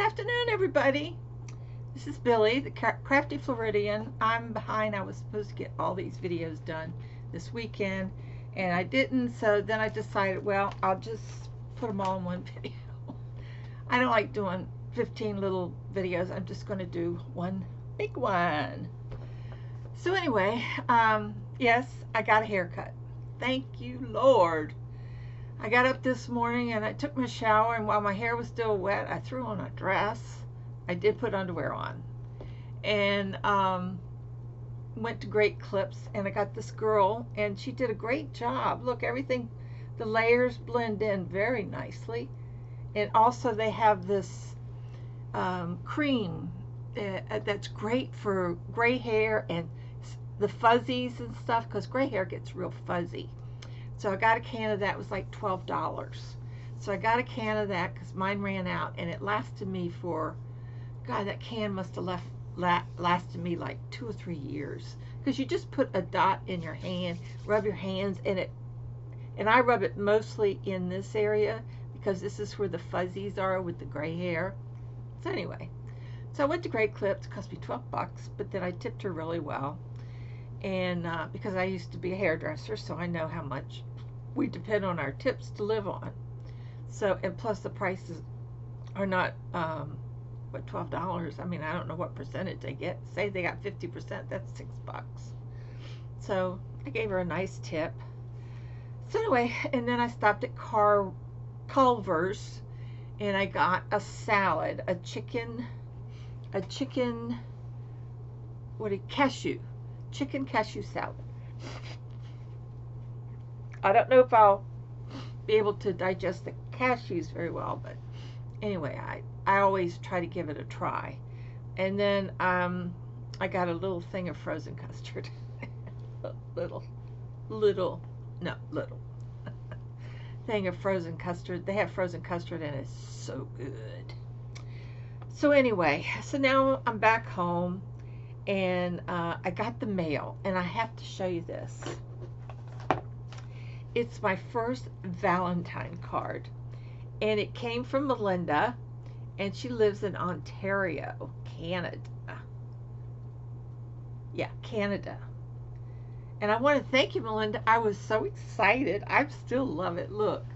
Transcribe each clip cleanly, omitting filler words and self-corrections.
afternoon, everybody. This is Billie, the Crafty Floridian. I'm behind. I was supposed to get all these videos done this weekend, and I didn't, so then I decided, well, I'll just put them all in one video. I don't like doing 15 little videos. I'm just going to do one big one. So anyway, yes, I got a haircut. Thank you, Lord. I got up this morning and I took my shower, and while my hair was still wet, I threw on a dress. I did put underwear on, and went to Great Clips, and I got this girl, and she did a great job. Look, everything, the layers blend in very nicely, and also they have this cream that's great for gray hair and the fuzzies and stuff, because gray hair gets real fuzzy. So I got a can of that. It was like $12. So I got a can of that because mine ran out, and it lasted me for, God, that can must have lasted me like 2 or 3 years. Because you just put a dot in your hand, rub your hands, and I rub it mostly in this area because this is where the fuzzies are with the gray hair. So anyway, so I went to Great Clips. It cost me $12, but then I tipped her really well. And because I used to be a hairdresser, so I know how much we depend on our tips to live on. So, and plus the prices are not, what, $12? I mean, I don't know what percentage they get. Say they got 50%, that's $6. So I gave her a nice tip. So anyway, and then I stopped at Culver's, and I got a salad, a chicken, chicken cashew salad. I don't know if I'll be able to digest the cashews very well, but anyway, I always try to give it a try. And then I got a little thing of frozen custard. little thing of frozen custard. They have frozen custard, and it's so good. So anyway, so now I'm back home, and I got the mail, and I have to show you this. It's my first Valentine card, and it came from Melinda, and she lives in Ontario, Canada. Yeah, Canada. And I want to thank you, Melinda. I was so excited. I still love it. Look.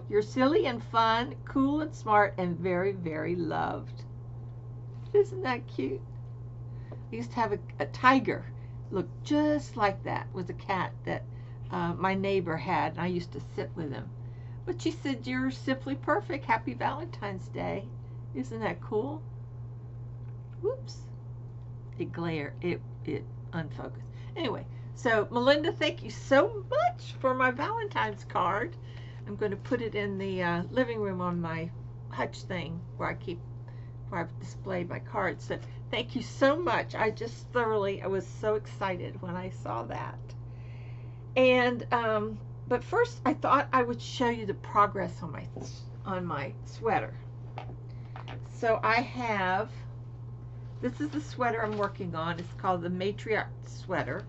You're silly and fun, cool and smart, and very, very loved. Isn't that cute? I used to have a tiger look just like that, with a cat that my neighbor had, and I used to sit with him. But she said, "You're simply perfect. Happy Valentine's Day." Isn't that cool? Whoops. It unfocused. Anyway, so Melinda, thank you so much for my Valentine's card. I'm going to put it in the living room on my hutch thing where I've displayed my cards. So thank you so much. I was so excited when I saw that. And but first, I thought I would show you the progress on my sweater. So this is the sweater I'm working on. It's called the Matriarch Sweater,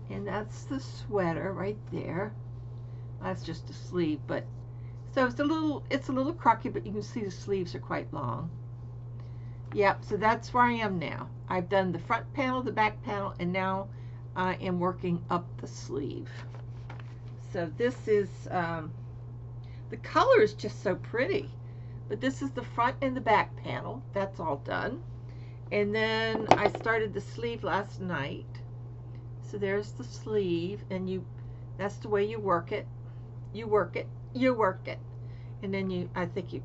and that's the sweater right there. That's just a sleeve, but so it's a little crocky, but you can see the sleeves are quite long. Yep, so that's where I am now. I've done the front panel, the back panel, and now I am working up the sleeve. So this is, the color is just so pretty, but this is the front and the back panel. That's all done. And then I started the sleeve last night. So there's the sleeve, and that's the way you work it. You work it, and then I think you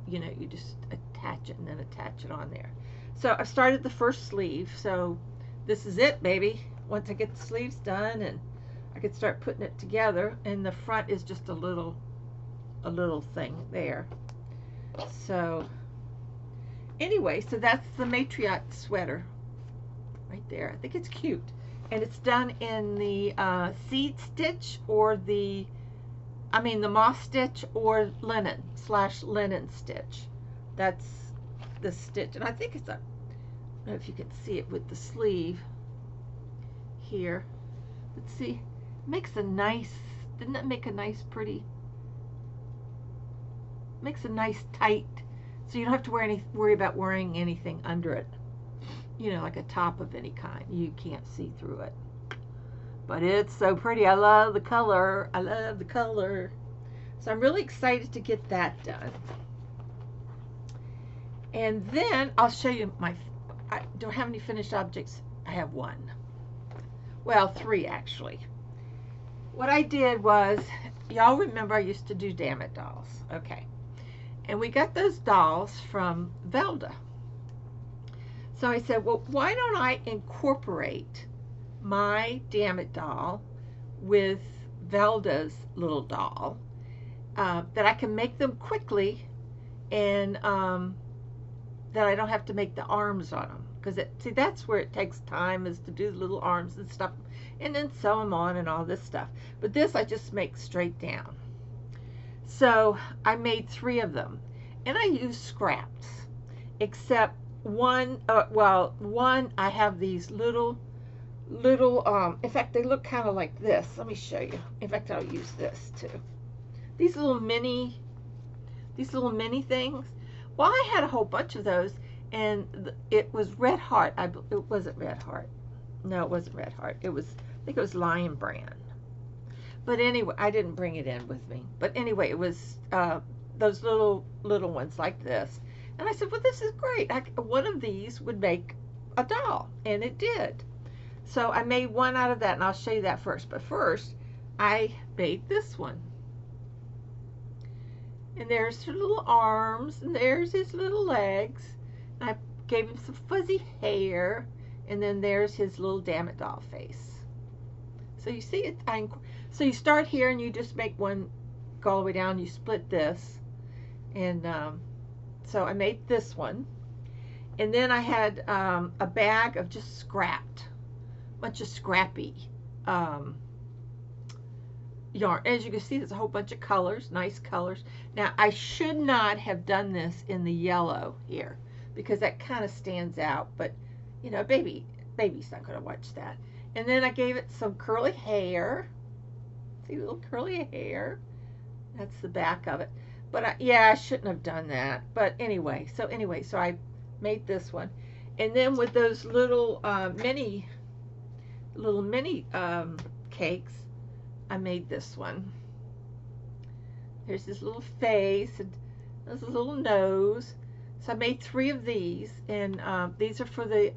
just attach it and then attach it on there. So I started the first sleeve, so this is it, baby. Once I get the sleeves done, and I can start putting it together, and the front is just a little thing there. So anyway, so that's the Matriarch sweater right there. I think it's cute, and it's done in the seed stitch, or the moss stitch, or linen/linen stitch. That's the stitch, and I think it's I don't know if you can see it with the sleeve here. Let's see, makes a nice, didn't that make a nice pretty, makes a nice tight So you don't have to worry about wearing anything under it. You know, like a top of any kind. You can't see through it. But it's so pretty. I love the color. I love the color. So I'm really excited to get that done. And then I'll show you I don't have any finished objects. I have one. Well, 3 actually. What I did was, y'all remember I used to do Dammit dolls. Okay. And we got those dolls from Velda. So I said, well, why don't I incorporate my Dammit doll with Velda's little doll, that I can make them quickly, and that I don't have to make the arms on them. Because, see, that's where it takes time, is to do the little arms and stuff, and then sew them on and all this stuff. But this I just make straight down. So I made 3 of them, and I used scraps, except one, one I have these little, in fact, they look kind of like this. Let me show you. In fact, I'll use this too. These little mini things. Well, I had a whole bunch of those, and it was Red Heart. It wasn't Red Heart. No, it wasn't Red Heart. It was, I think it was Lion Brand. But anyway, I didn't bring it in with me. But anyway, it was those little ones like this. And I said, well, this is great. One of these would make a doll, and it did. So I made one out of that, and I'll show you that first. But first, I made this one. And there's her little arms, and there's his little legs. And I gave him some fuzzy hair, and then there's his little Dammit doll face. So you see it. So you start here, and you just make one go all the way down. You split this, and so I made this one. And then I had a bag of just scrapped, bunch of scrappy yarn. As you can see, there's a whole bunch of colors, nice colors. Now, I should not have done this in the yellow here, because that kind of stands out, but you know, baby's not going to watch that. And then I gave it some curly hair. See, little curly hair. That's the back of it. But yeah, I shouldn't have done that. But anyway, so I made this one. And then with those little mini cakes, I made this one. There's this little face, and there's a little nose. So I made 3 of these, and these are for the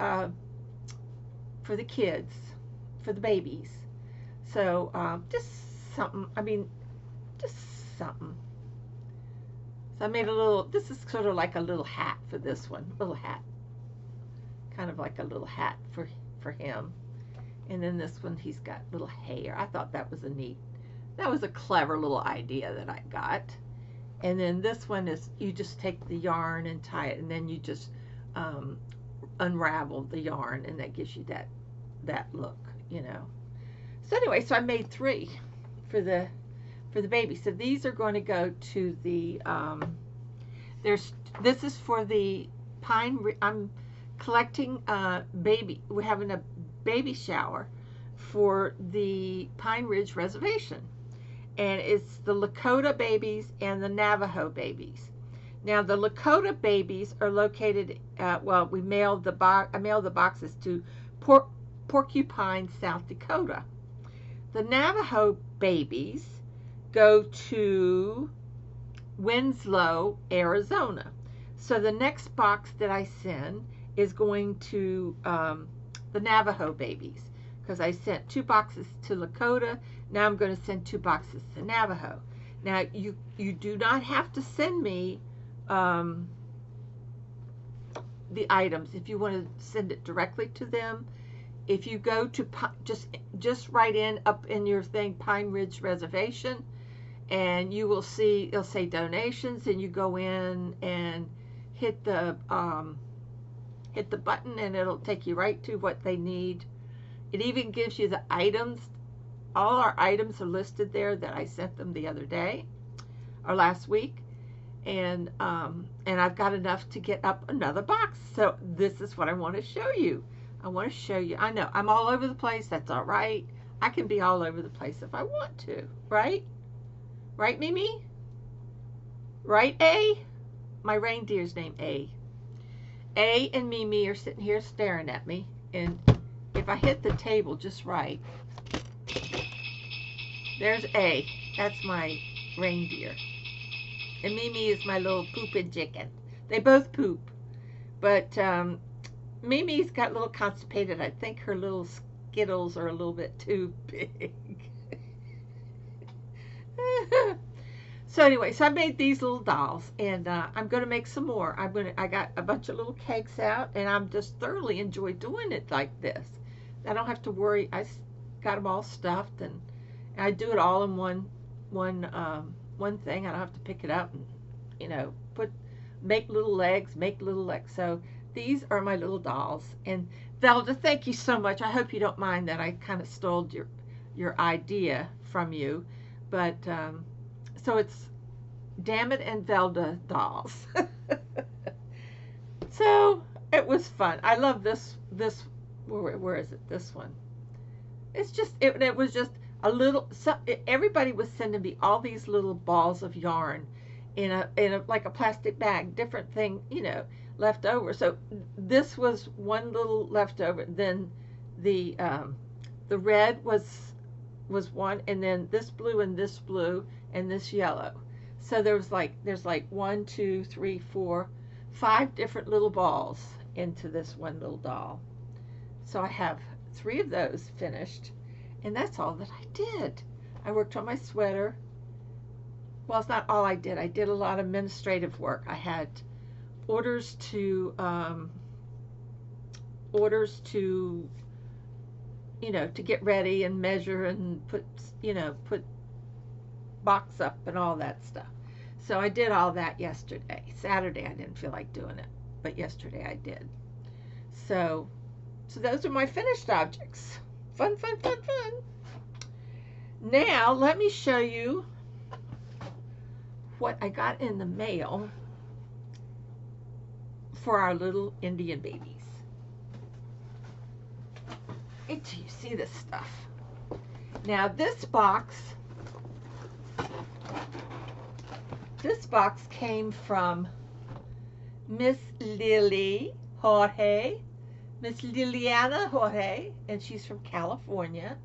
kids, for the babies. So just something. I mean, just something. So I made a little. This is sort of like a little hat for this one. Little hat, kind of like a little hat for him. And then this one, he's got little hair. I thought that was that was a clever little idea that I got. And then this one is, you just take the yarn and tie it, and then you just unravel the yarn, and that gives you that look, you know. So anyway, so I made 3 for the baby. So these are going to go to the this is for the I'm collecting baby. We're having a baby shower for the Pine Ridge Reservation, and it's the Lakota babies and the Navajo babies. Now the Lakota babies are located well, I mailed the boxes to Porcupine, South Dakota. The Navajo babies go to Winslow, Arizona. So the next box that I send is going to the Navajo babies, because I sent 2 boxes to Lakota. Now I'm going to send 2 boxes to Navajo. Now you do not have to send me the items if you want to send it directly to them. If you go to just write up in your thing Pine Ridge Reservation, and you will see it'll say donations, and you go in and hit the button, and it'll take you right to what they need. It even gives you the items. All our items are listed there that I sent them the other day or last week, and I've got enough to get up another box. So this is what I want to show you. I want to show you. I know I'm all over the place. That's all right. I can be all over the place if I want to, right? Right, Mimi? Right, A? my reindeer's named A. A and Mimi are sitting here staring at me, and if I hit the table just right, there's A. That's my reindeer. And Mimi is my little pooping chicken. They both poop. But Mimi's got a little constipated. I think her little Skittles are a little bit too big. So anyway, so I made these little dolls, and I'm going to make some more. I got a bunch of little cakes out, and I'm just thoroughly enjoy doing it like this. I don't have to worry. I got them all stuffed, and I do it all in one thing. I don't have to pick it up and, you know, make little legs. So these are my little dolls. And Velda, thank you so much. I hope you don't mind that I kind of stole your idea from you, but so it's Dammit and Velda dolls. So it was fun. I love this. Where is it? This one. It's just it was just a little. Everybody was sending me all these little balls of yarn in a like a plastic bag, different thing, you know, left over. So this was one little leftover. Then the red was one, and then this blue and this blue and this yellow. So there's like 1, 2, 3, 4, 5 different little balls into this one little doll. So I have 3 of those finished, and that's all that I did. I worked on my sweater. Well, it's not all I did. I did a lot of administrative work. I had orders to you know, to get ready and measure and put box up and all that stuff. So I did all that yesterday. Saturday I didn't feel like doing it, but yesterday I did. So those are my finished objects. Fun. Now let me show you what I got in the mail for our little Indian babies. Wait till you see this stuff. Now this box came from Miss Liliana Jorge, and she's from California,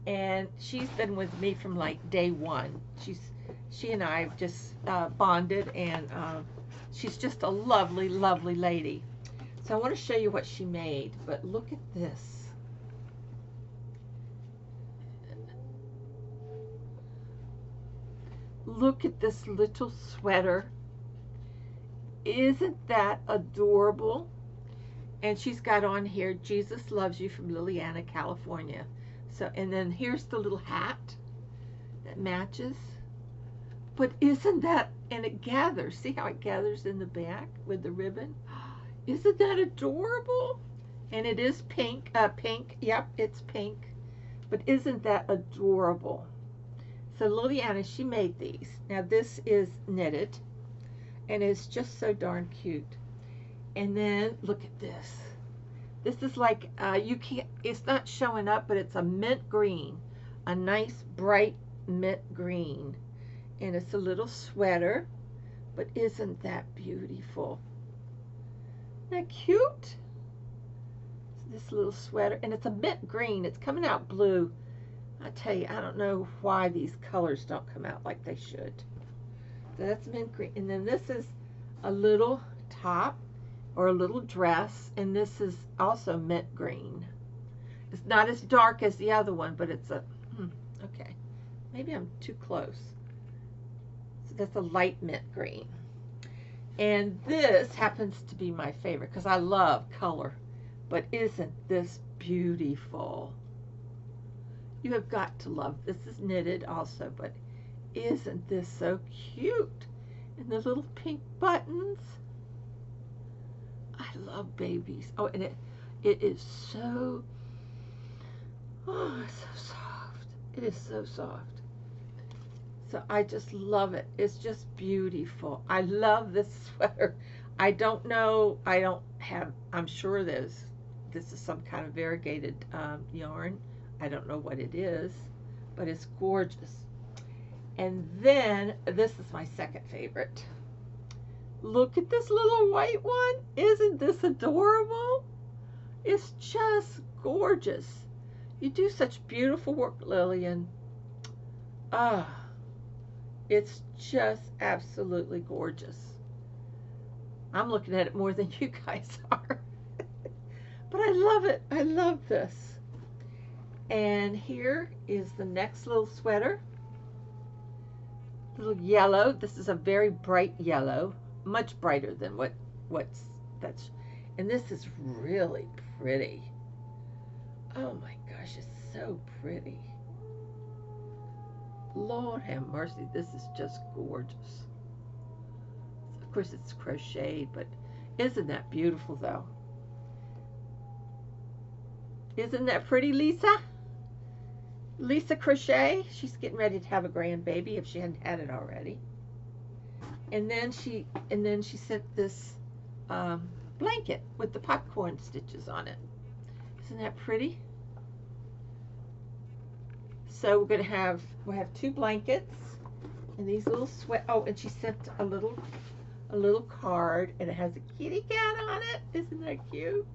and she's been with me from like day one. She and I have just bonded, and she's just a lovely lady. So I want to show you what she made, but look at this. Look at this little sweater. Isn't that adorable? And she's got on here, Jesus loves you, from Liliana, California. So, and then here's the little hat that matches. But isn't that, and it gathers. See how it gathers in the back with the ribbon? Isn't that adorable? And it is pink. Yep, it's pink. But isn't that adorable? So Liliana, she made these. Now this is knitted, and it's just so darn cute. And then look at this. This is like, you can't, it's not showing up, but it's a mint green, a nice bright mint green. And it's a little sweater, but isn't that beautiful? Isn't that cute? This little sweater, and it's a mint green. It's coming out blue. I tell you, I don't know why these colors don't come out like they should. So that's mint green. And then this is a little top or a little dress, and this is also mint green. It's not as dark as the other one, but it's a, okay, maybe I'm too close. So that's a light mint green. And this happens to be my favorite because I love color. But isn't this beautiful? You have got to love. This is knitted also, but isn't this so cute? And the little pink buttons. I love babies. Oh, and it is so, oh, it's so soft. It is so soft. So I just love it. It's just beautiful. I love this sweater. I don't know. I don't have, I'm sure this is some kind of variegated yarn. I don't know what it is, but it's gorgeous. And then this is my second favorite. Look at this little white one. Isn't this adorable? It's just gorgeous. You do such beautiful work, Lillian. Ah, it's just absolutely gorgeous. I'm looking at it more than you guys are. But I love it. I love this. And here is the next little sweater. Little yellow. This is a very bright yellow. Much brighter than that's. And this is really pretty. Oh my gosh, it's so pretty. Lord have mercy, this is just gorgeous. Of course it's crocheted, but isn't that beautiful though? Isn't that pretty, Lisa? Lisa Crochet, she's getting ready to have a grandbaby if she hadn't had it already. And then she sent this blanket with the popcorn stitches on it. Isn't that pretty? So we'll have 2 blankets and these little oh, and she sent a little card, and it has a kitty cat on it. Isn't that cute?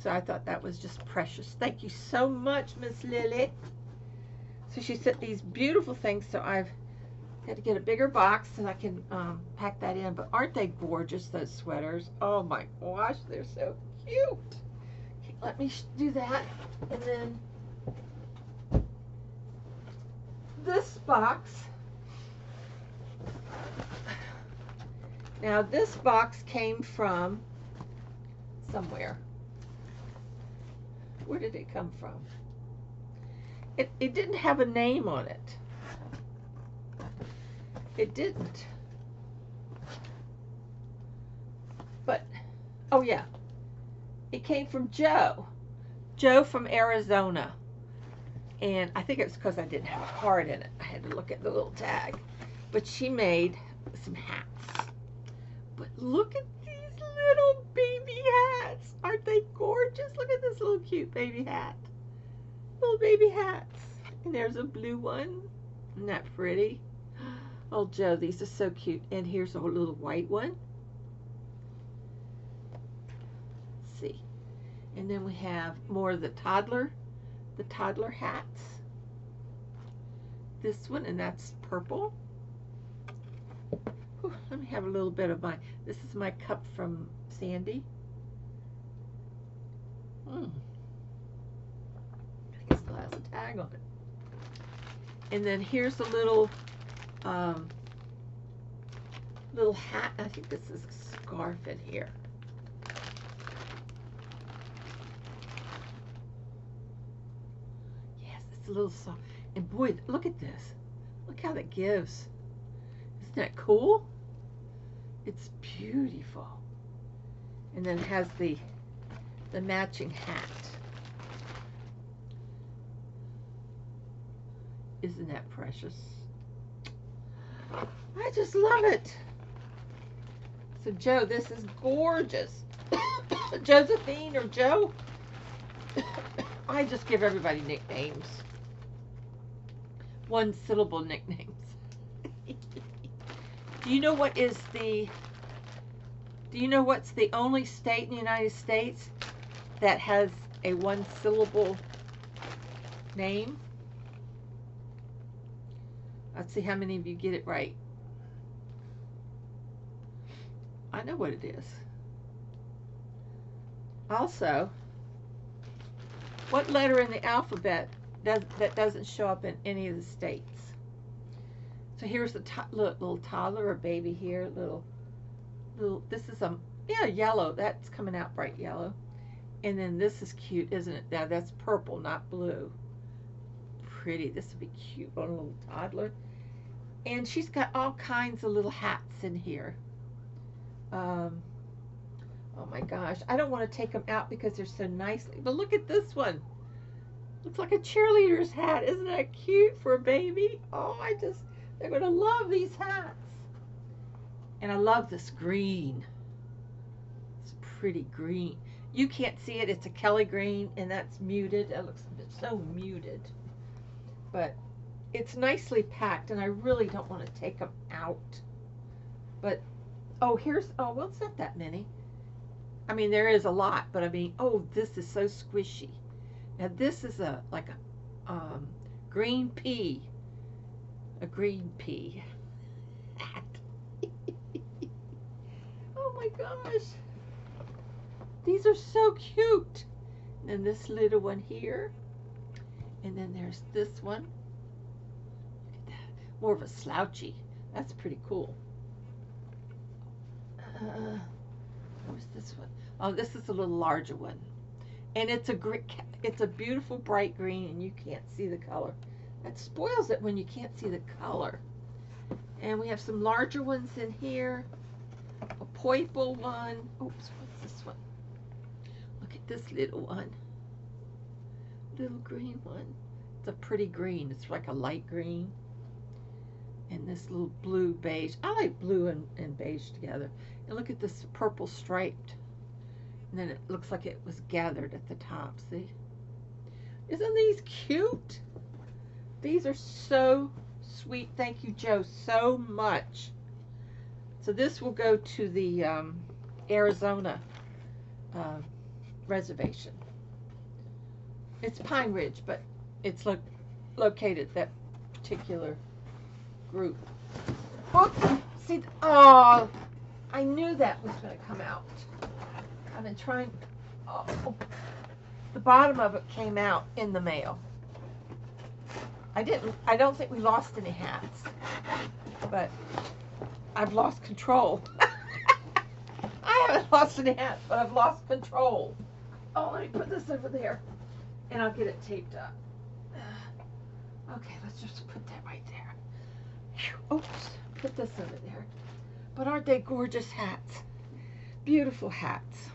So I thought that was just precious. Thank you so much, Miss Lily. So she sent these beautiful things, so I've got to get a bigger box so I can pack that in. But aren't they gorgeous, those sweaters? Oh my gosh, they're so cute. Okay, let me do that. And then this box. Now this box came from somewhere. Where did it come from? It didn't have a name on it. It didn't. But, oh yeah. It came from Joe. Joe from Arizona. And I think it was because I didn't have a card in it. I had to look at the little tag. But she made some hats. But look at these little baby hats. Aren't they gorgeous? Look at this little cute baby hat. Little baby hats. And there's a blue one. Isn't that pretty? Oh, Joe, these are so cute. And here's a little white one. Let's see. And then we have more of the toddler hats. This one, and that's purple. Whew, let me have a little bit of mine. This is my cup from Sandy. I think it still has a tag on it. And then here's a little hat. I think this is a scarf in here. Yes, it's a little soft. And boy, look at this. Look how that gives. Isn't that cool? It's beautiful. And then it has the matching hat. Isn't that precious? I just love it. So Joe, this is gorgeous. Josephine or Joe. I just give everybody nicknames. One syllable nicknames. Do you know what's the only state in the United States that has a one syllable name? Let's see how many of you get it right. I know what it is. Also, what letter in the alphabet that doesn't show up in any of the states? So here's the little toddler or baby here. Little. This is yellow. That's coming out bright yellow. And then this is cute, isn't it? Now that's purple, not blue. Pretty. This would be cute on a little toddler. And she's got all kinds of little hats in here. Oh my gosh. I don't want to take them out because they're so nicely. But look at this one. Looks like a cheerleader's hat. Isn't that cute for a baby? Oh, they're going to love these hats. And I love this green. It's pretty green. You can't see it. It's a Kelly green, and that's muted. It looks so muted. But it's nicely packed, and I really don't want to take them out. But, oh, well, it's not that many. I mean, there is a lot, but I mean, oh, this is so squishy. Now, this is like a green pea. A green pea hat. Oh my gosh. These are so cute. And then this little one here. And then there's this one. Look at that. More of a slouchy. That's pretty cool. Where's this one? Oh, this is a little larger one. And it's a beautiful bright green, and you can't see the color. That spoils it when you can't see the color. And we have some larger ones in here. A purple one. Oops, what's this one? Look at this little one. Little green one. It's a pretty green. It's like a light green. And this little blue beige. I like blue and beige together. And look at this purple striped. And then it looks like it was gathered at the top. See? Isn't these cute? These are so sweet. Thank you, Joe, so much. So this will go to the Arizona reservation. It's Pine Ridge, but it's located that particular group. Oh, see, oh, I knew that was going to come out. I've been trying. Oh, the bottom of it came out in the mail. I don't think we lost any hats, but I've lost control. I haven't lost any hats, but I've lost control. Oh, let me put this over there, and I'll get it taped up. Okay, let's just put that right there. Oops, put this over there. But aren't they gorgeous hats? Beautiful hats.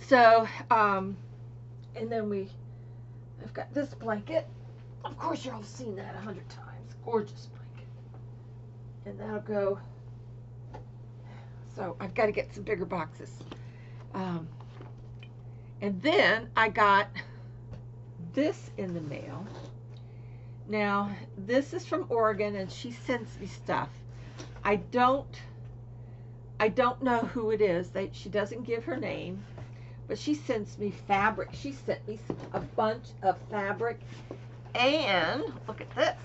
So, and then I've got this blanket. Of course, you've all seen that 100 times. Gorgeous blanket. And that'll go. So I've got to get some bigger boxes. And then I got this in the mail. Now, this is from Oregon, and she sends me stuff. I don't know who it is. She doesn't give her name, but she sends me fabric. She sent me a bunch of fabric, and look at this.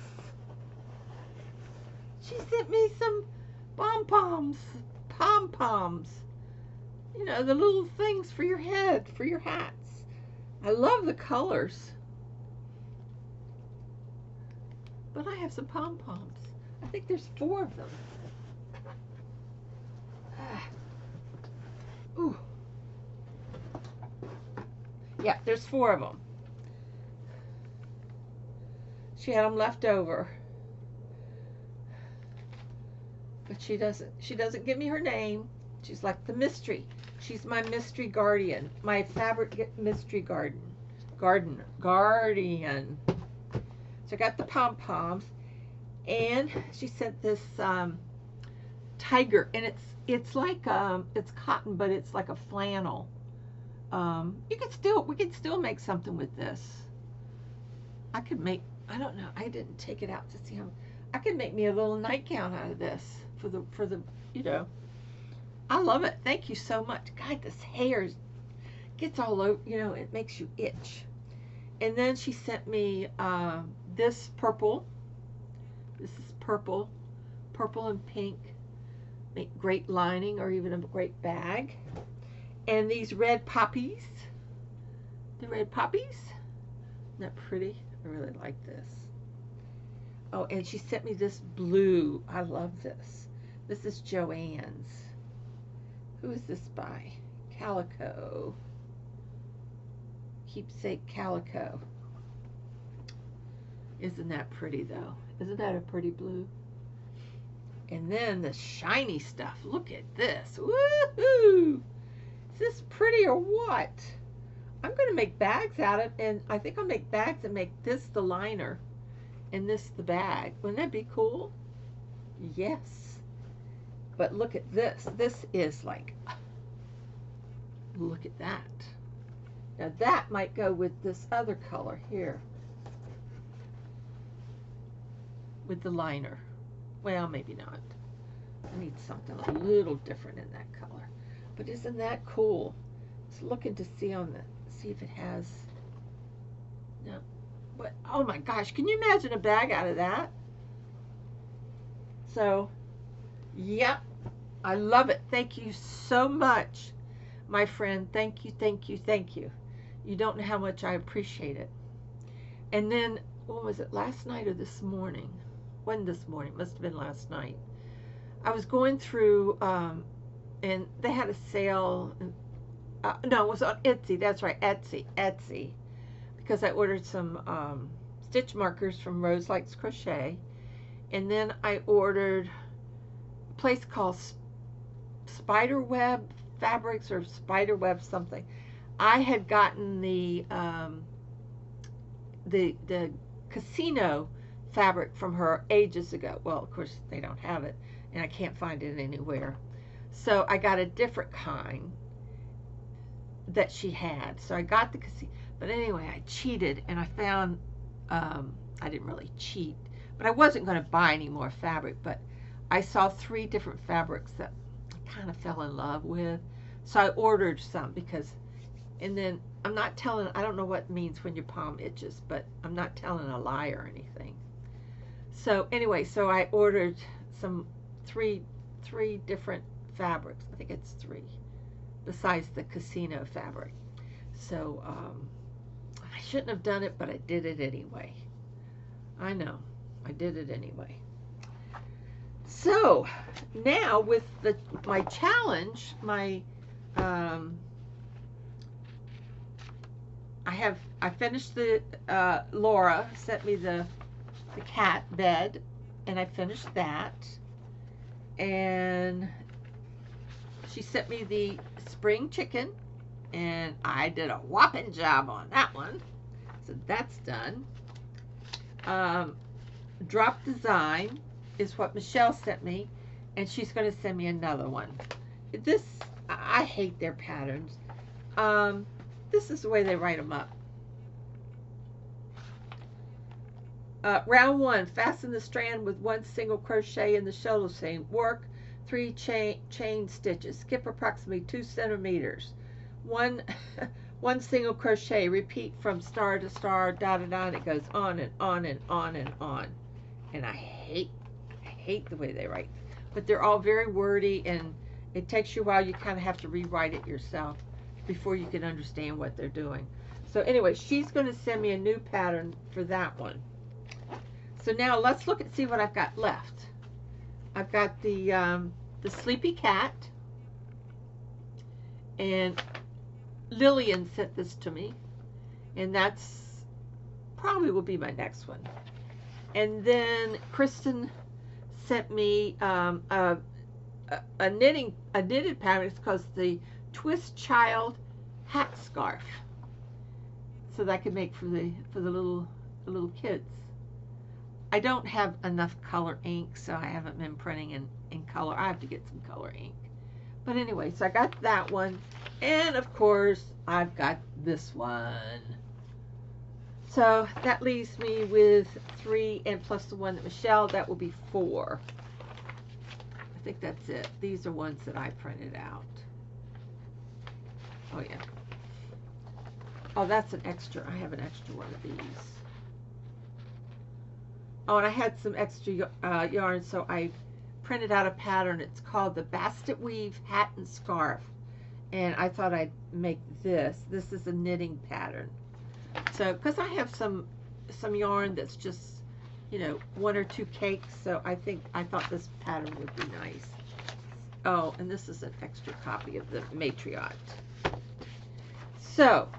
She sent me some pom-poms. You know, the little things for your head, for your hats. I love the colors. But I have some pom-poms. I think there's 4 of them. Ooh. Yeah, there's 4 of them. She had them left over. But she doesn't give me her name. She's like the mystery. She's my mystery guardian. My fabric mystery guardian. So I got the pom-poms, and she sent this tiger, and it's like it's cotton, but it's like a flannel. We could still make something with this. I don't know. I didn't take it out to see how. I could make me a little nightgown out of this for the you know. I love it. Thank you so much. God, this hair gets all over. You know, it makes you itch. And then she sent me this purple. This is purple and pink. Make great lining or even a great bag. And these red poppies. The red poppies. Isn't that pretty? I really like this. Oh, and she sent me this blue. I love this. This is Joann's. Who is this by? Calico. Keepsake Calico. Isn't that pretty though? Isn't that a pretty blue? And then the shiny stuff. Look at this. Woohoo! Is this pretty or what? I'm going to make bags out of it, and I think I'll make bags and make this the liner and this the bag. Wouldn't that be cool? Yes. But look at this. This is like, look at that. Now that might go with this other color here. with the liner. Well, maybe not. I need something a little different in that color. But isn't that cool? Just looking to see see if it has. No. But oh my gosh, can you imagine a bag out of that? So, yep. I love it. Thank you so much, my friend. Thank you, thank you, thank you. You don't know how much I appreciate it. And then, what was it, last night or this morning? When this morning? Must have been last night. I was going through, and they had a sale. No, it was on Etsy. That's right, Etsy. Because I ordered some stitch markers from Rose Likes Crochet. And then I ordered a place called Spiderweb Fabrics or Spiderweb something. I had gotten the casino fabric from her ages ago. Well, of course they don't have it, and I can't find it anywhere. So I got a different kind that she had. So I got the casino. But anyway, I cheated, and I found I didn't really cheat, but I wasn't going to buy any more fabric. But I saw 3 different fabrics that I kind of fell in love with. So I ordered some because, and then I'm not telling, I don't know what it means when your palm itches, but I'm not telling a lie or anything. So anyway, so I ordered some three different fabrics. I think it's 3, besides the casino fabric. So I shouldn't have done it, but I did it anyway. I know, I did it anyway. So now with my challenge, I finished the Laura sent me the cat bed, and I finished that, and she sent me the spring chicken, and I did a whopping job on that one, so that's done. Drop design is what Michelle sent me, and she's going to send me another one. This, I hate their patterns. This is the way they write them up. Round 1, fasten the strand with 1 single crochet in the shoulder seam. Work 3 chain stitches. Skip approximately 2 centimeters. One single crochet. Repeat from star to star, da da da, and it goes on and on and on and on. And I hate the way they write. But they're all very wordy, and it takes you a while. You kind of have to rewrite it yourself before you can understand what they're doing. So anyway, she's going to send me a new pattern for that one. So now let's look and see what I've got left. I've got the Sleepy Cat, and Lillian sent this to me, and that's probably will be my next one. And then Kristen sent me a knitted pattern. It's called the Twist Child Hat Scarf, so that I could make for the little kids. I don't have enough color ink, so I haven't been printing in color. I have to get some color ink. But anyway, so I got that one. And of course, I've got this one. So that leaves me with 3, and plus the one that Michelle, that will be 4. I think that's it. These are ones that I printed out. Oh yeah. Oh, that's an extra. I have an extra one of these. Oh, and I had some extra yarn, so I printed out a pattern. It's called the Basta Weave Hat and Scarf. And I thought I'd make this. This is a knitting pattern. So, because I have some yarn that's just, you know, 1 or 2 cakes, so I thought this pattern would be nice. Oh, and this is an extra copy of the Matriarch. So,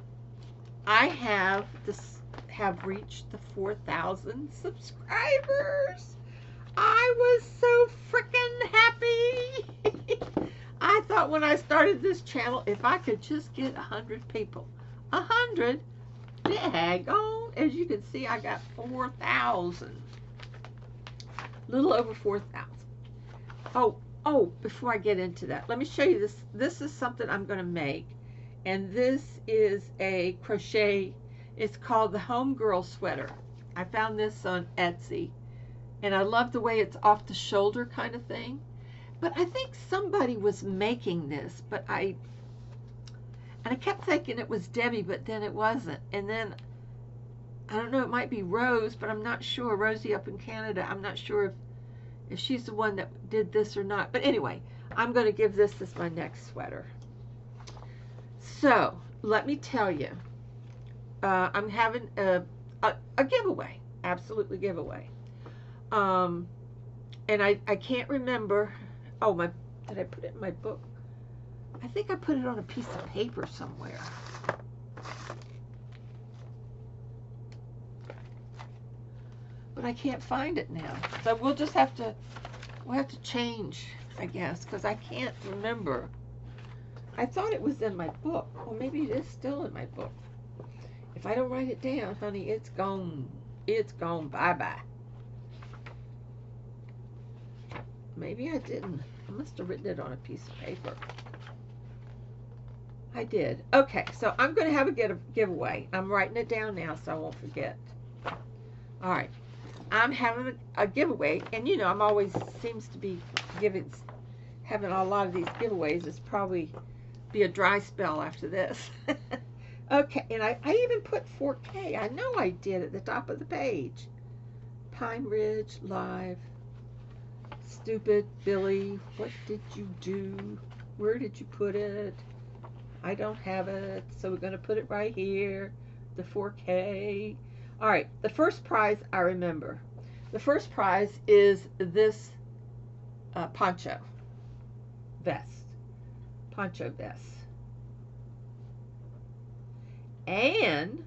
I have reached the 4,000 subscribers. I was so freaking happy. I thought when I started this channel, if I could just get 100 people. 100? Daggone. As you can see, I got 4,000. A little over 4,000. Oh, before I get into that, let me show you this. This is something I'm going to make. And this is a crochet. It's called the Homegirl Sweater. I found this on Etsy. And I love the way it's off the shoulder kind of thing. But I think somebody was making this, but I kept thinking it was Debbie, but then it wasn't. And then, I don't know, it might be Rose, but I'm not sure. Rosie up in Canada, I'm not sure if she's the one that did this or not. But anyway, I'm going to give this as my next sweater. So, let me tell you, I'm having a giveaway, absolutely giveaway. And I can't remember, did I put it in my book? I think I put it on a piece of paper somewhere. But I can't find it now. So we'll have to change, I guess, because I can't remember. I thought it was in my book. Well, maybe it is still in my book. If I don't write it down, honey, it's gone. It's gone. Bye-bye. Maybe I didn't. I must have written it on a piece of paper. I did. Okay, so I'm going to have a giveaway. I'm writing it down now so I won't forget. All right. I'm having a giveaway, and you know, I'm always seems to be having a lot of these giveaways. It's probably be a dry spell after this. Okay, and I even put 4K. I know I did at the top of the page. Pine Ridge Live. Stupid Billy, what did you do? Where did you put it? I don't have it, so we're going to put it right here. The 4K. All right, the first prize I remember. The first prize is this poncho vest. Poncho vest. And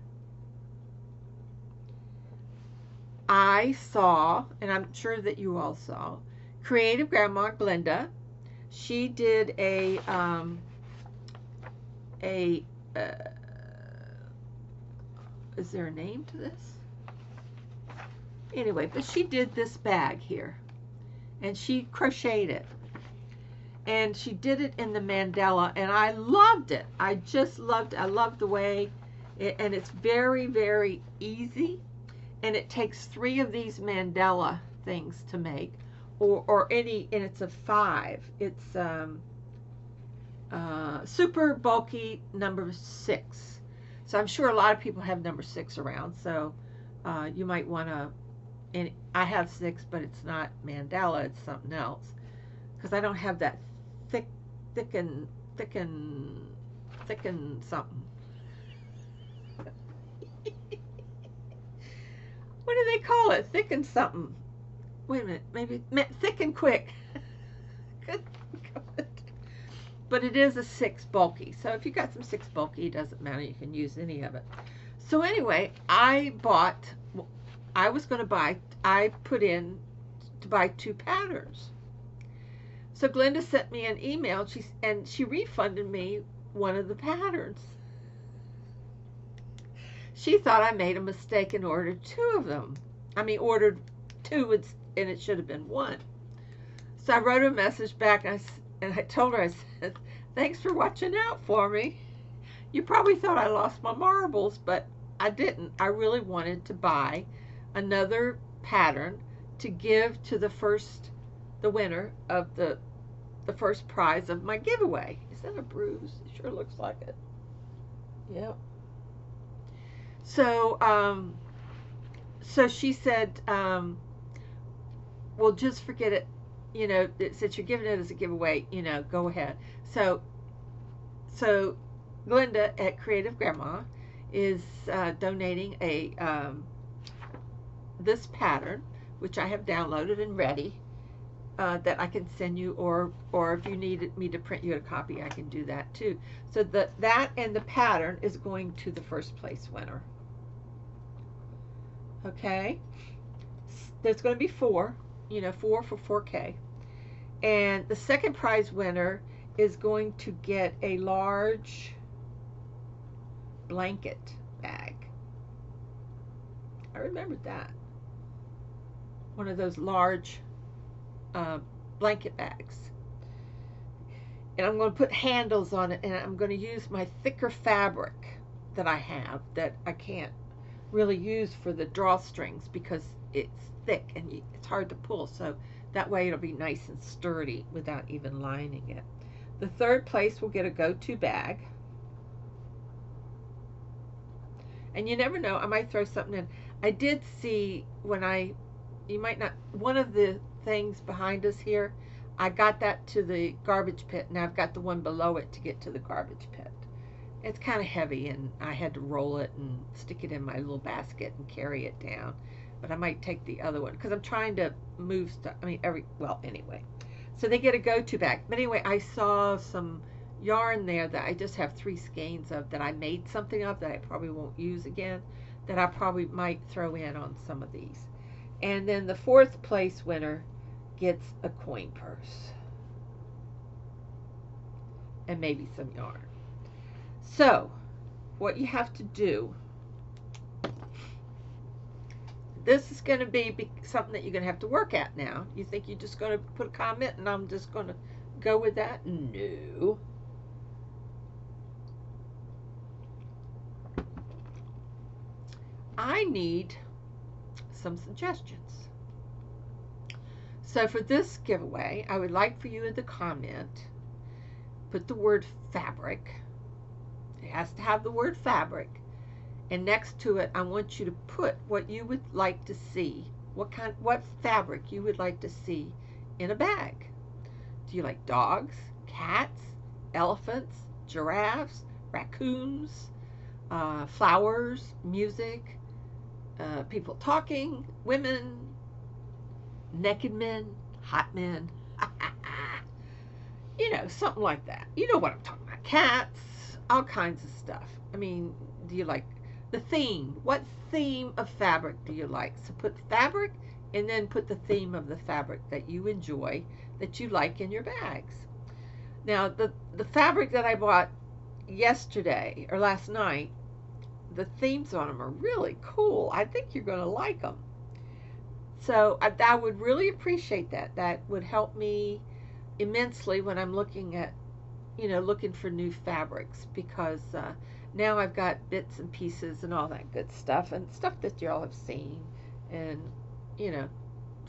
I saw, and I'm sure that you all saw, Creative Grandma Glenda. She did is there a name to this? Anyway, but she did this bag here, and she crocheted it, and she did it in the mandala, and I loved it. I just loved it. I loved the way and it's very, very easy, and it takes 3 of these mandala things to make, or any, and it's a 5. It's super bulky number 6. So I'm sure a lot of people have number 6 around, so you might want to, and I have 6, but it's not mandala, it's something else, because I don't have that thicken something. What do they call it? Thicken something. Wait a minute, maybe thick and quick. Good. But it is a 6 bulky. So if you got some 6 bulky, it doesn't matter. You can use any of it. So anyway, I put in to buy 2 patterns. So Glenda sent me an email, and she refunded me one of the patterns. She thought I made a mistake and ordered 2 of them. I mean, ordered 2 and it should have been 1. So I wrote a message back, and I told her, I said, thanks for watching out for me. You probably thought I lost my marbles, but I didn't. I really wanted to buy another pattern to give to the winner of the first prize of my giveaway. Is that a bruise? It sure looks like it. Yep. So, so she said, well, just forget it. You know, since you're giving it as a giveaway, you know, go ahead. So Glenda at Creative Grandma is donating this pattern, which I have downloaded and ready, that I can send you, or if you need me to print you a copy, I can do that too. So that and the pattern is going to the first place winner. Okay, there's going to be 4, you know, 4 for 4K. And the second prize winner is going to get a large blanket bag. I remembered that. One of those large blanket bags. And I'm going to put handles on it, and I'm going to use my thicker fabric that I have that I can't really use for the drawstrings because it's thick and it's hard to pull. So that way it'll be nice and sturdy without even lining it. The third place will get a go-to bag. And you never know, I might throw something in. I did see you might not, one of the things behind us here, I got that to the garbage pit, and I've got the one below it to get to the garbage pit. It's kind of heavy, and I had to roll it and stick it in my little basket and carry it down. But I might take the other one, because I'm trying to move stuff. I mean, anyway. So they get a go-to bag. But anyway, I saw some yarn there that I just have 3 skeins of that I made something of that I probably won't use again, that I probably might throw in on some of these. And then the 4th place winner gets a coin purse and maybe some yarn. So what you have to do, this is going to be something that you're going to have to work at now. You think you're just going to put a comment and I'm just going to go with that? No. I need some suggestions. So for this giveaway, I would like for you in the comment, put the word fabric. It has to have the word fabric. And next to it, I want you to put what you would like to see, what fabric you would like to see in a bag. Do you like dogs, cats, elephants, giraffes, raccoons, flowers, music, people talking, women, naked men, hot men, you know, something like that. You know what I'm talking about. Cats, all kinds of stuff. I mean, do you like the theme? What theme of fabric do you like? So put fabric and then put the theme of the fabric that you enjoy, that you like in your bags. Now, the fabric that I bought yesterday or last night, the themes on them are really cool. I think you're going to like them. So I would really appreciate that. That would help me immensely when I'm looking at, looking for new fabrics, because now I've got bits and pieces and all that good stuff, and stuff that y'all have seen, and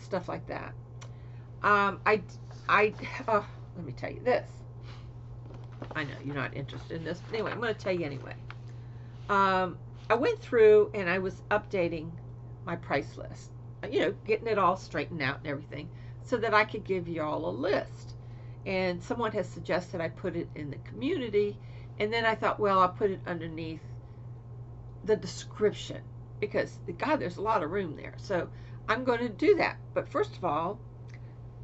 stuff like that. Let me tell you this. I know you're not interested in this, but anyway, I'm going to tell you anyway. I went through and I was updating my price list, getting it all straightened out and everything, so that I could give y'all a list. And someone has suggested I put it in the community, and then I thought, well, I'll put it underneath the description, because God, there's a lot of room there. So I'm going to do that. But first of all,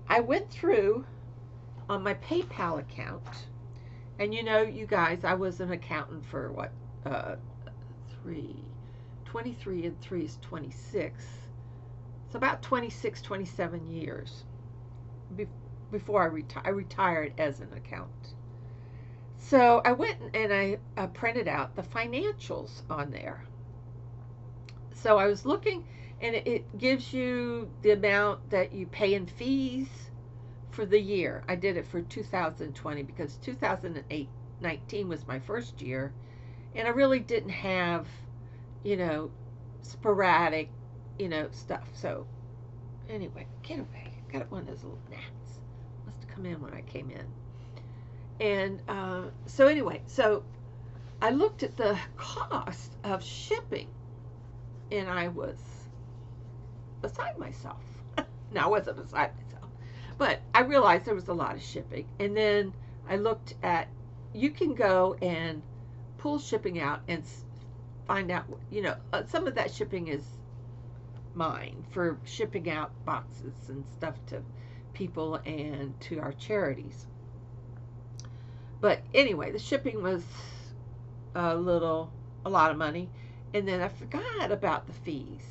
I went through on my PayPal account, and you guys, I was an accountant for what, 23 and 3 is 26. It's about 26, 27 years before I retired as an accountant. So I went and I printed out the financials on there. So I was looking, and it gives you the amount that you pay in fees for the year. I did it for 2020 because 2019 was my first year, and I really didn't have, sporadic, stuff. So anyway, get away. Got one of those little gnats. Must have come in when I came in. And so anyway, so I looked at the cost of shipping, and I was beside myself. No, I wasn't beside myself, but I realized there was a lot of shipping. And then I looked at, you can go and pull shipping out and find out, some of that shipping is mine for shipping out boxes and stuff to people and to our charities. But anyway, the shipping was a lot of money, and then I forgot about the fees.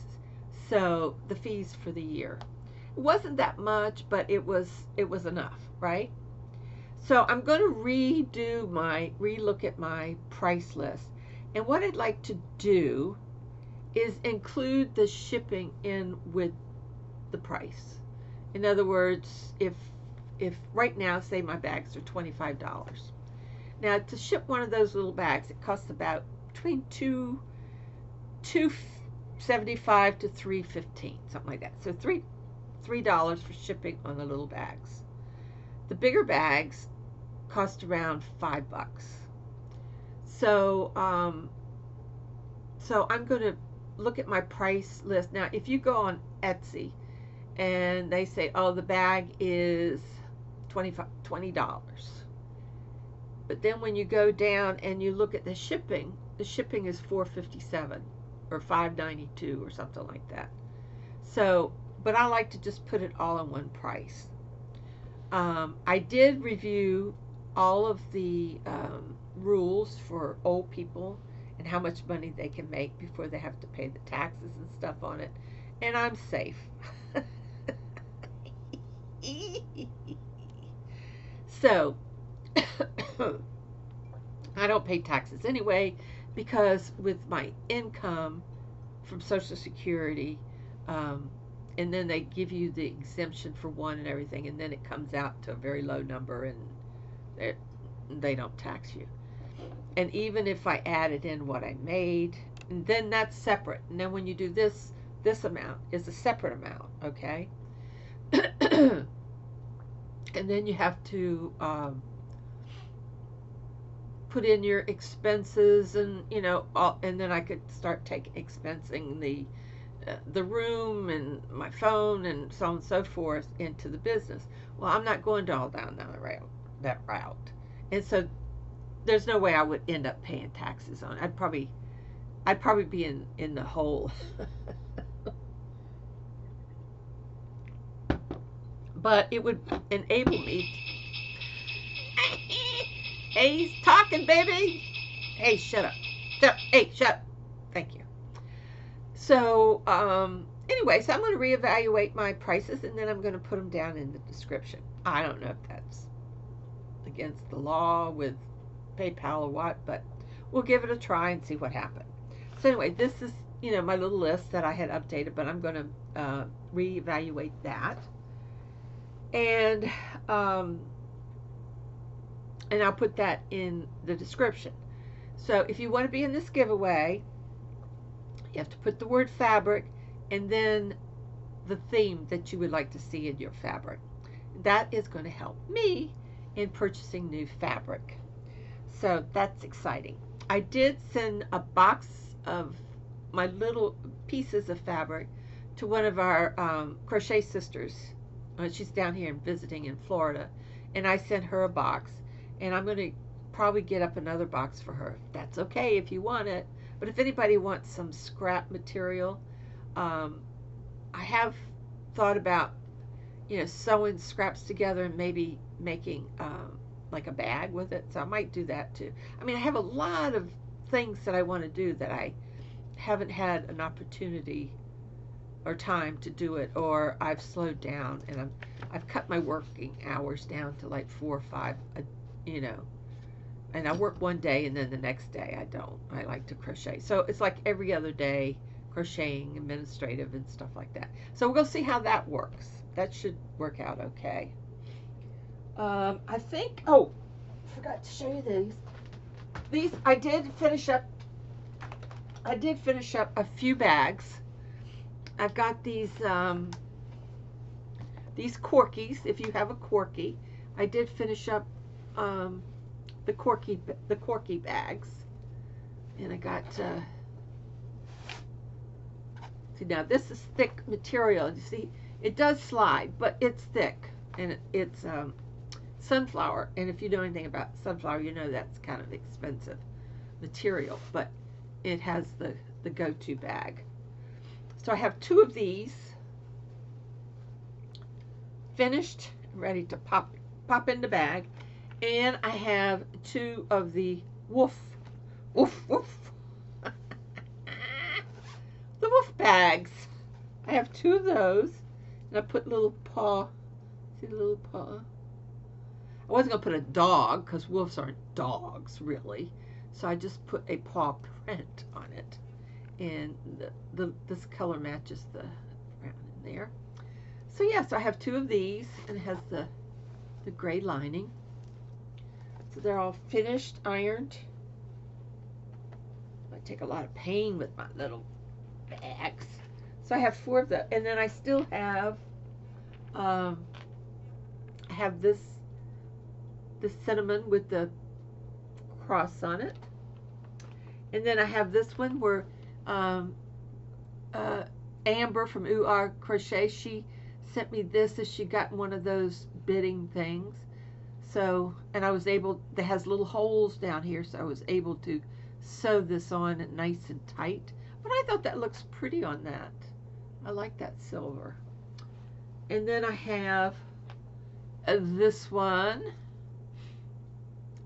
So the fees for the year, it wasn't that much, but it was enough, right? So I'm going to relook at my price list, and what I'd like to do is include the shipping in with the price. In other words, if right now, say my bags are $25. Now, to ship one of those little bags, it costs about between $2.50 $3.75 to $3.15, something like that. So $3 for shipping on the little bags. The bigger bags cost around $5. So so I'm going to look at my price list. Now, if you go on Etsy and they say, oh, the bag is $20. But then when you go down and you look at the shipping is $4.57 or $5.92 or something like that. So, but I like to just put it all in one price. I did review all of the rules for old people and how much money they can make before they have to pay the taxes and stuff on it. And I'm safe. So, I don't pay taxes anyway because with my income from Social Security, and then they give you the exemption for one and everything, and then it comes out to a very low number, and they don't tax you. And even if I added in what I made, and then that's separate. And then when you do this amount is a separate amount, okay? And then you have to put in your expenses, and and then I could start expensing the room and my phone and so on and so forth into the business. Well, I'm not going to all down that route, and so there's no way I would end up paying taxes on it. I'd probably be in the hole. But it would enable me. Hey, he's talking, baby. Hey, shut up. Hey, shut up. Thank you. So, anyway, so I'm going to reevaluate my prices, and then I'm going to put them down in the description. I don't know if that's against the law with PayPal or what, but we'll give it a try and see what happens. So anyway, this is, my little list that I had updated, but I'm going to reevaluate that. And I'll put that in the description. So if you want to be in this giveaway, you have to put the word fabric and then the theme that you would like to see in your fabric. That is going to help me in purchasing new fabric. So that's exciting. I did send a box of my little pieces of fabric to one of our crochet sisters. She's down here and visiting in Florida, and I sent her a box, and I'm going to probably get up another box for her. That's okay if you want it, but if anybody wants some scrap material, I have thought about sewing scraps together and maybe making like a bag with it, so I might do that too. I mean, I have a lot of things that I want to do that I haven't had an opportunity or time to do it, or I've slowed down, and I've cut my working hours down to like 4 or 5, and I work one day and then the next day I don't. I like to crochet, so it's like every other day crocheting, administrative and stuff like that. So we're gonna see how that works. That should work out okay. I think, oh, I forgot to show you these I did finish up a few bags. I've got these corkies. If you have a corky, I did finish up the corky bags, and I got see, now this is thick material. You see, it does slide, but it's thick, and it's sunflower. And if you know anything about sunflower, you know that's kind of expensive material, but it has the go-to bag. So I have 2 of these finished, ready to pop in the bag, and I have 2 of the woof the woof bags. I have 2 of those, and I put little paw. See the little paw? I wasn't gonna put a dog because wolves aren't dogs really, so I just put a paw print on it. And this color matches the brown in there. So yes, I have 2 of these, and it has the gray lining. So they're all finished, ironed. I take a lot of pain with my little bags. So I have 4 of them. And then I still have, I have this cinnamon with the cross on it. And then I have this one where Amber from Ooh Ah Crochet, she sent me this as she got one of those bidding things. So, and I was able, that has little holes down here, so I was able to sew this on nice and tight. But I thought that looks pretty on that. I like that silver. And then I have this one,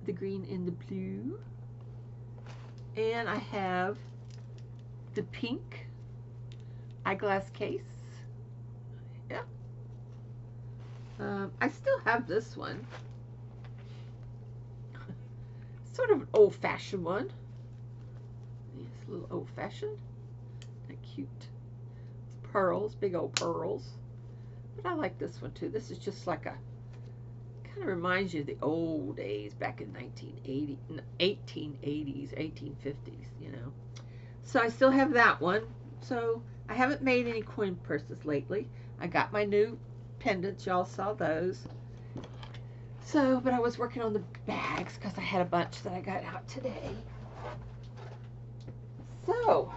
the green and the blue. And I have the pink eyeglass case. Yeah. I still have this one. Sort of an old-fashioned one. It's a little old-fashioned. That cute. It's pearls, big old pearls. But I like this one too. This is just like a, kind of reminds you of the old days back in 1880s, 1850s, you know. So I still have that one. So I haven't made any coin purses lately. I got my new pendants. Y'all saw those. So, but I was working on the bags because I had a bunch that I got out today. So,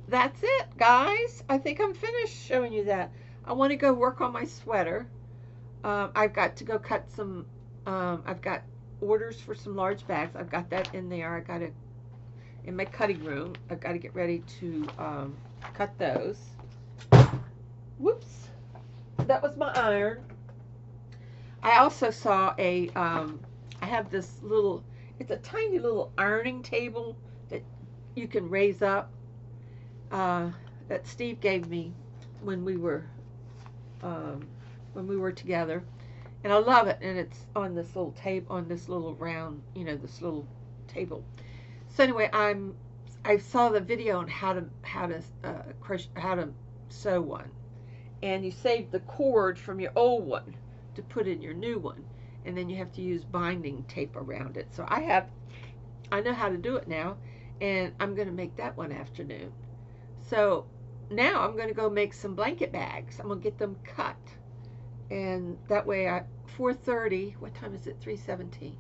that's it, guys. I think I'm finished showing you that. I want to go work on my sweater. I've got to go cut some, I've got orders for some large bags. I've got that in there. I got it in my cutting room. I've got to get ready to cut those. Whoops. That was my iron. I also saw a, I have this little, it's a tiny little ironing table that you can raise up, that Steve gave me when we were together. And I love it, and it's on this little table, on this little round, you know, this little table. So anyway, I saw the video on how to sew one, and you save the cord from your old one to put in your new one, and then you have to use binding tape around it. So I know how to do it now, and I'm going to make that one afternoon. So now I'm going to go make some blanket bags. I'm going to get them cut, and that way 4:30, what time is it? 3:17.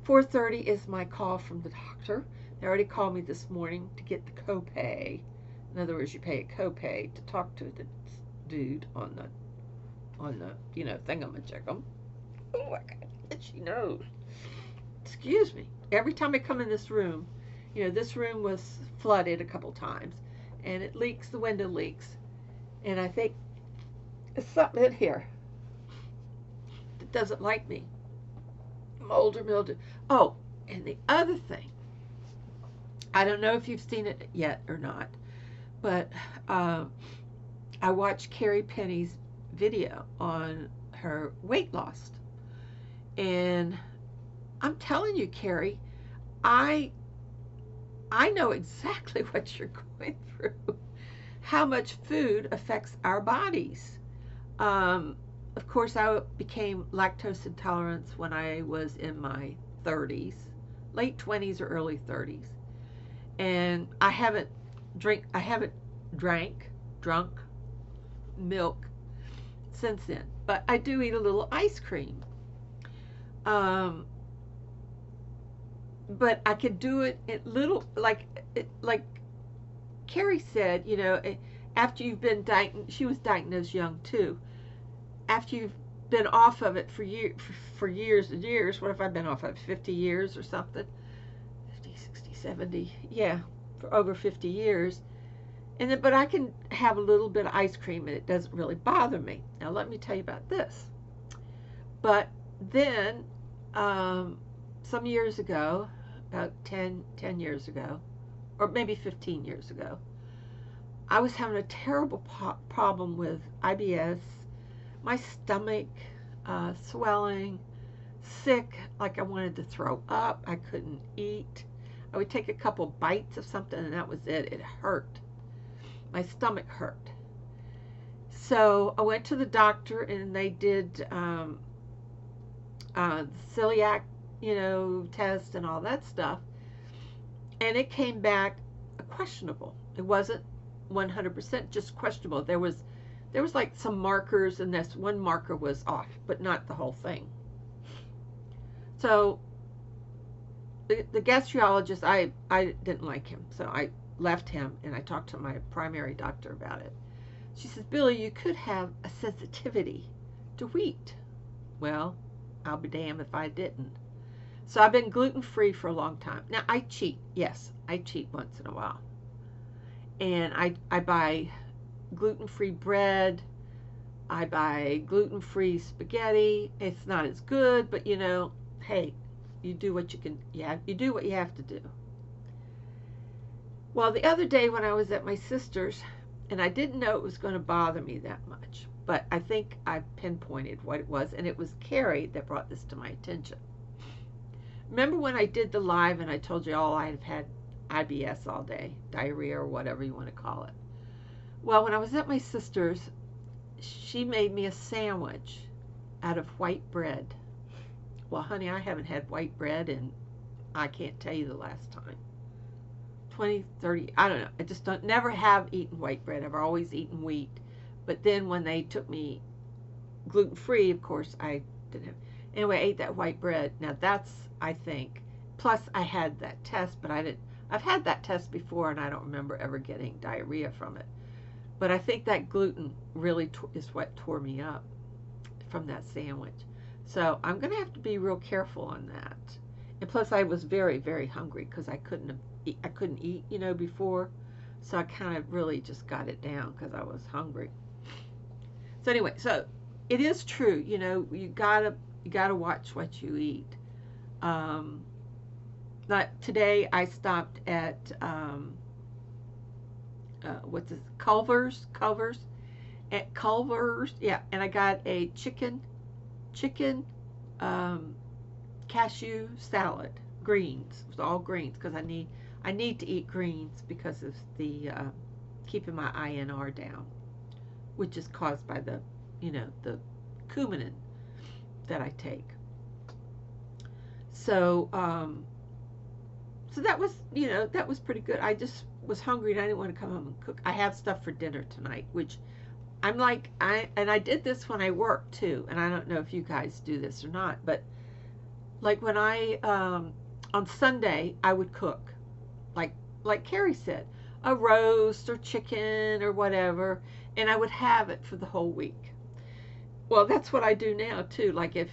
4:30 is my call from the doctor. They already called me this morning to get the copay. In other words, you pay a copay to talk to the dude on the you know, thingamajigam. Oh my God, itchy nose. Excuse me. Every time I come in this room, you know, this room was flooded a couple times, and it leaks, the window leaks, and I think there's something in here that doesn't like me. Mold or mildew. Oh, and the other thing, I don't know if you've seen it yet or not, but I watched Carrie Penny's video on her weight loss, and I'm telling you, Carrie, I know exactly what you're going through, how much food affects our bodies. Of course, I became lactose intolerant when I was in my 30s, late 20s or early 30s, and I haven't drunk milk since then, but I do eat a little ice cream. But I could do it at little, like Carrie said, you know, after you've been diagnosed, she was diagnosed young too. After you've been off of it for years and years, what if I've been off of it 50 years or something? 50, 60, 70, yeah, for over 50 years. And then, but I can have a little bit of ice cream and it doesn't really bother me. Now let me tell you about this. But then, some years ago, about 10 years ago, or maybe 15 years ago, I was having a terrible problem with IBS, my stomach swelling, sick, like I wanted to throw up, I couldn't eat. I would take a couple bites of something and that was it. It hurt. My stomach hurt. So I went to the doctor and they did the celiac, you know, test and all that stuff. And it came back questionable. It wasn't 100% just questionable. There was like some markers, and this one marker was off, but not the whole thing. So the gastrologist, I didn't like him, so I left him and I talked to my primary doctor about it. She says, Billy, you could have a sensitivity to wheat. Well, I'll be damned if I didn't. So I've been gluten-free for a long time. Now, I cheat. Yes, I cheat once in a while. And I buy gluten-free bread. I buy gluten-free spaghetti. It's not as good, but, you know, hey, you do what you can. Yeah, you do what you have to do. Well, the other day when I was at my sister's, and I didn't know it was going to bother me that much, but I think I pinpointed what it was, and it was Carrie that brought this to my attention. Remember when I did the live and I told you all I've had IBS all day, diarrhea or whatever you want to call it? Well, when I was at my sister's, she made me a sandwich out of white bread. Well, honey, I haven't had white bread in, I can't tell you the last time. 20, 30, I don't know. I just never have eaten white bread. I've always eaten wheat. But then when they took me gluten-free, of course, I didn't have. Anyway, I ate that white bread. Now that's, I think, plus I had that test, but I didn't. I've had that test before, and I don't remember ever getting diarrhea from it. But I think that gluten really is what tore me up from that sandwich. So I'm going to have to be real careful on that. And plus, I was very, very hungry because I couldn't eat, you know, before. So I kind of really just got it down because I was hungry. So anyway, so it is true, you know, you gotta watch what you eat. Like today, I stopped at what's this? Culver's, yeah, and I got a chicken cashew salad, greens. It was all greens because I need to eat greens because of the keeping my INR down, which is caused by the, you know, the cumin that I take. So so that was, you know, that was pretty good. I just was hungry and I didn't want to come home and cook. I have stuff for dinner tonight, which I'm like, I did this when I work too, and I don't know if you guys do this or not, but like when I on Sunday I would cook, like Carrie said, a roast or chicken or whatever, and I would have it for the whole week. Well, that's what I do now too. Like if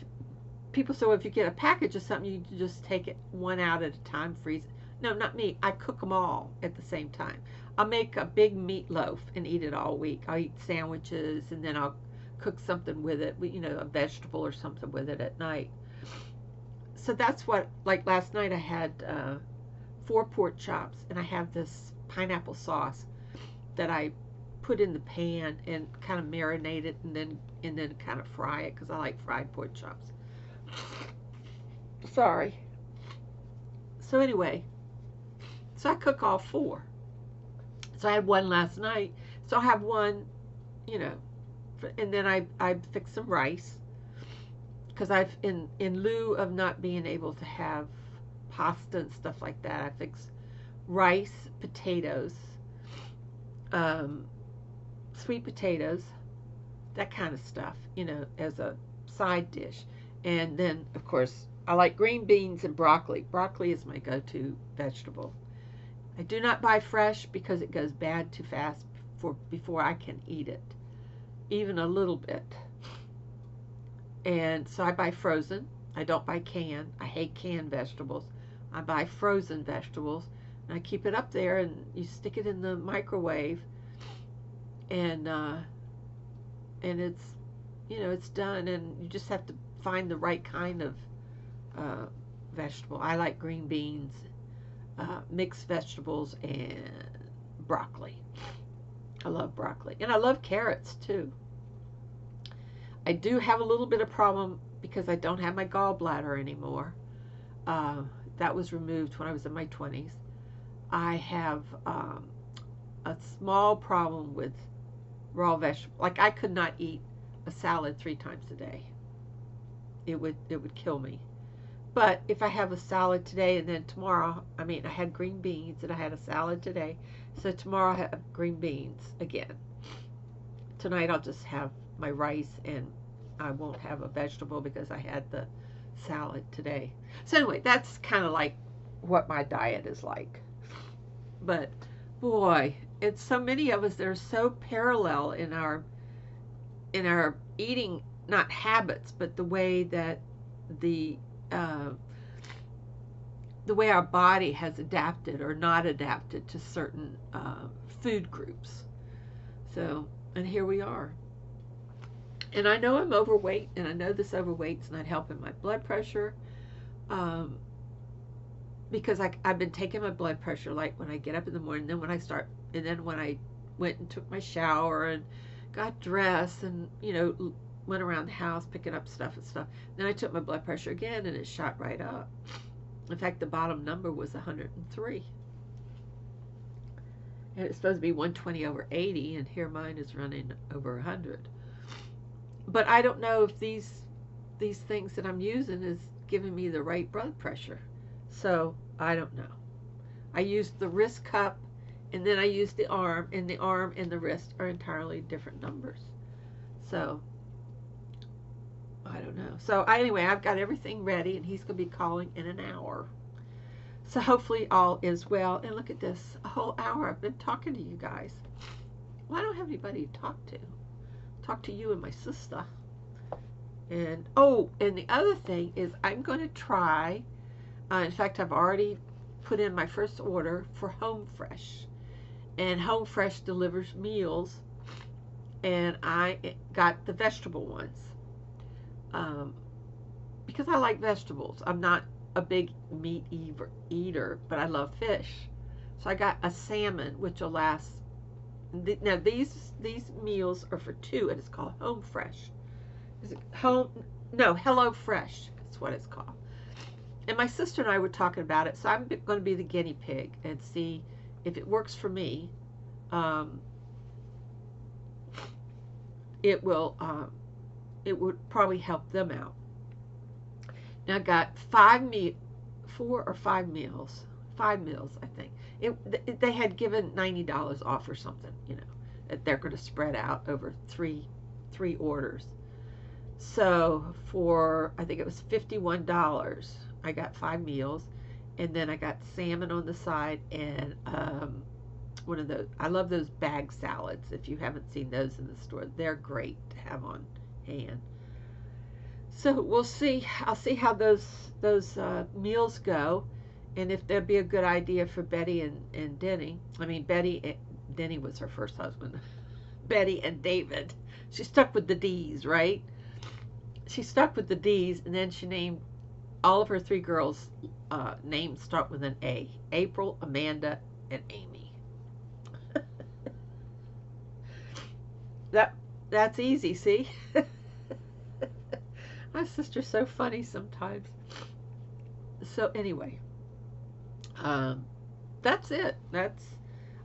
people say, well, if you get a package of something, you just take it one out at a time, freeze it. No, not me. I cook them all at the same time. I'll make a big meatloaf and eat it all week. I'll eat sandwiches, and then I'll cook something with it, you know, a vegetable or something with it at night. So that's what, like last night I had 4 pork chops, and I have this pineapple sauce that I put in the pan and kind of marinate it, and then kind of fry it because I like fried pork chops. Sorry. So anyway, so I cook all 4. So I had one last night. So I have one, you know, and then I fix some rice because I've in lieu of not being able to have pasta and stuff like that, I fix rice, potatoes, sweet potatoes, that kind of stuff, you know, as a side dish. And then, of course, I like green beans and broccoli. Broccoli is my go-to vegetable. I do not buy fresh because it goes bad too fast before I can eat it, even a little bit. And so I buy frozen. I don't buy canned. I hate canned vegetables. I buy frozen vegetables, and I keep it up there, and you stick it in the microwave, and it's, you know, it's done, and you just have to find the right kind of vegetable. I like green beans, mixed vegetables, and broccoli. I love broccoli, and I love carrots too. I do have a little bit of problem because I don't have my gallbladder anymore. That was removed when I was in my 20s. I have a small problem with raw vegetables. Like I could not eat a salad 3 times a day. It would kill me. But if I have a salad today and then tomorrow, I mean, I had green beans and I had a salad today. So tomorrow I have green beans again. Tonight I'll just have my rice and I won't have a vegetable because I had the salad today. So anyway, that's kind of like what my diet is like. But boy, it's so many of us that are so parallel in our eating, not habits, but the way that the way our body has adapted or not adapted to certain food groups. So, and here we are. And I know I'm overweight, and I know this overweight's not helping my blood pressure, because I've been taking my blood pressure like when I get up in the morning, then when I went and took my shower and got dressed and went around the house picking up stuff. Then I took my blood pressure again, and it shot right up. In fact, the bottom number was 103. And it's supposed to be 120/80, and here mine is running over 100. But I don't know if these things that I'm using is giving me the right blood pressure. So I don't know. I used the wrist cup, and then I used the arm, and the arm and the wrist are entirely different numbers. So I don't know. So anyway, I've got everything ready, and he's going to be calling in an hour. So hopefully all is well. And look at this, a whole hour I've been talking to you guys. Well, I don't have anybody to talk to. Talk to you and my sister. And and the other thing is I'm going to try, in fact, I've already put in my first order for Home Fresh. And Home Fresh delivers meals, and I got the vegetable ones. Because I like vegetables. I'm not a big meat eater, but I love fish. So I got a salmon, which will last. Now these meals are for two, and it's called Home Fresh. Is it Home? No, Hello Fresh. That's what it's called. And my sister and I were talking about it, so I'm going to be the guinea pig and see if it works for me. It would probably help them out. Now I got 4 or 5 meals. 5 meals, I think. They had given $90 off or something, that they're going to spread out over three orders. So for, I think it was $51, I got 5 meals, and then I got salmon on the side, and one of those, I love those bag salads. If you haven't seen those in the store, they're great to have on hand. So we'll see. I'll see how those meals go, and if there'd be a good idea for Betty and Denny. I mean, Denny was her first husband. Betty and David. She stuck with the D's, right? She stuck with the D's, and then she named all of her 3 girls. Names start with an A: April, Amanda, and Amy. That's easy. See. My sister's so funny sometimes. So anyway, that's it. I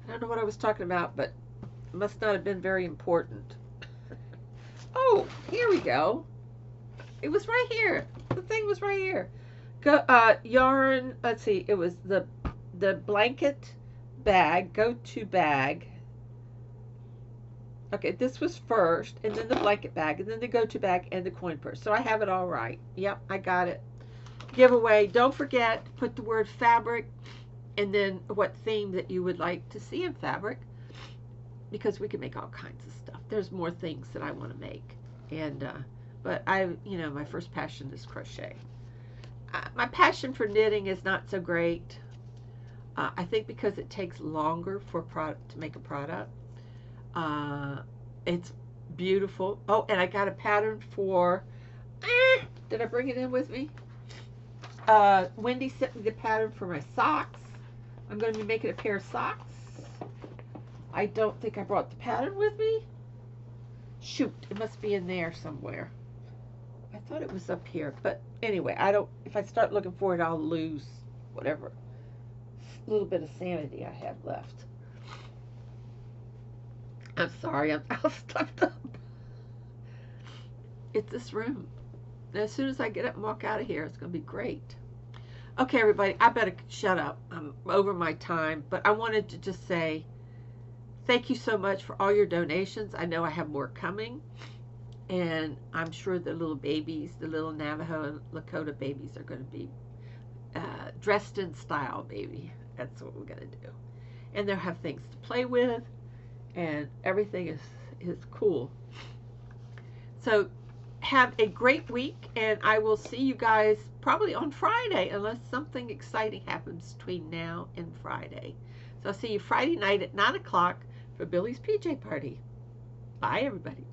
don't know what I was talking about, but it must not have been very important. Oh, here we go. It was right here. The thing was right here. Yarn. Let's see. It was the blanket bag. Go-to bag. Okay, this was first, and then the blanket bag, and then the go-to bag, and the coin purse. So I have it all right. Yep, I got it. Giveaway. Don't forget to put the word fabric, and then what theme that you would like to see in fabric, because we can make all kinds of stuff. There's more things that I want to make, and but my first passion is crochet. My passion for knitting is not so great. I think because it takes longer for to make a product. It's beautiful. Oh, and I got a pattern for, did I bring it in with me? Wendy sent me the pattern for my socks. I'm going to be making a pair of socks. I don't think I brought the pattern with me. Shoot, it must be in there somewhere. I thought it was up here, but anyway, if I start looking for it, I'll lose whatever little bit of sanity I have left. I'm sorry, I'm all stuffed up. It's this room. And as soon as I get up and walk out of here, it's going to be great. Okay, everybody, I better shut up. I'm over my time, but I wanted to just say thank you so much for all your donations. I know I have more coming, and I'm sure the little babies, the little Navajo and Lakota babies, are going to be dressed in style, baby. That's what we're going to do. And they'll have things to play with, and everything is cool. So have a great week, and I will see you guys probably on Friday, unless something exciting happens between now and Friday. So I'll see you Friday night at 9 o'clock for Billy's PJ party. Bye, everybody.